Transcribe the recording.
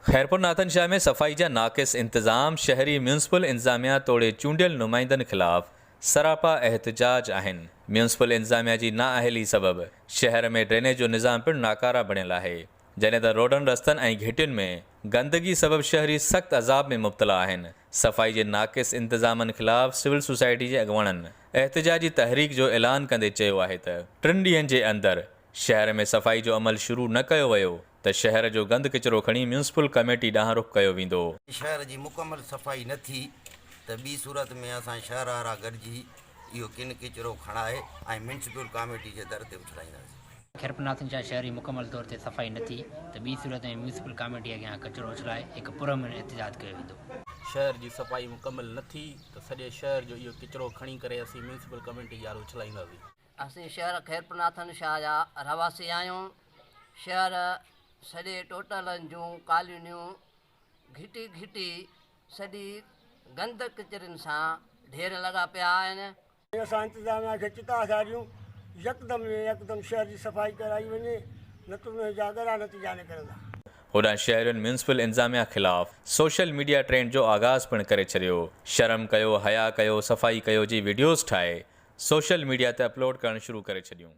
Khairpur Nathan में सफ़ाई जा नाक़िस इंतज़ाम शहरी म्यूनसिपल इंतज़ामिया तोड़े चूंडियल नुमाइंदनि ख़िलाफ़ सरापा एहतजाज आहिनि। म्यूनसिपल इंतज़ामिया जी नाअहली सबब शहर में ड्रेनेज जो निज़ाम पिणु नाकारा बणियल आहे, जॾहिं त रोडनि रस्तनि ऐं घिटियुनि में गंदगी सबब शहरी सख़्त अज़ाब में मुब्तला आहिनि। सफ़ाई जे नाक़िस इंतज़ामनि ख़िलाफ़ सिविल सोसाइटी जे अॻुवाणनि एहतजाजी तहरीक जो ऐलान कंदे चयो आहे त 3 ॾींहंनि जे अंदरि शहर में सफ़ाई जो अमल शुरू न कयो वियो त शहर जो गंद किचिरो खणी म्यूनसिपल कमेटी ॾांहुं रुख़ कयो वेंदो। शहर जी मुकमल सफ़ाई न थी त ॿी सूरत में असां शहर वारा गॾिजी इहो किन किचिरो खणाए ऐं म्यूनसिपल कमेटी जे दर ते उछलाईंदासीं। खैरपुर नाथन शाह शहरी मुकमल तौर ते सफ़ाई न थी त ॿी सूरत में म्यूनसिपल कमेटी अॻियां कचिरो उछलाए हिकु पुरअमन एहतजाज कयो वेंदो। शहर जी सफ़ाई मुकमल न थी त सॼे शहर जो इहो किचिरो खणी करे असीं म्यूनसिपल कमेटी ॼाण उछलाईंदासीं। असीं शहर खैरपुर नाथन शाह जा रवासी आहियूं। शहर सॼे टोटलनि जूं कॉलोनियूं घिटी घिटी सॼी गंद किचरनि सां ढेर लॻा पिया आहिनि। असां इंतज़ामिया खे चिता सारियूं यकदम शहर जी सफ़ाई कराई वञे, न त उन जा अॻरा नतीजा निकिरंदा। होॾां शहरियुनि म्यूनसिपल इंतज़ामिया ख़िलाफ़ सोशल मीडिया ट्रेंड जो आगाज़ पिणु करे छॾियो। शर्म कयो, हया कयो, सफ़ाई कयो जी वीडियोज़ ठाहे सोशल मीडिया ते अपलोड करणु शुरू करे छॾियूं।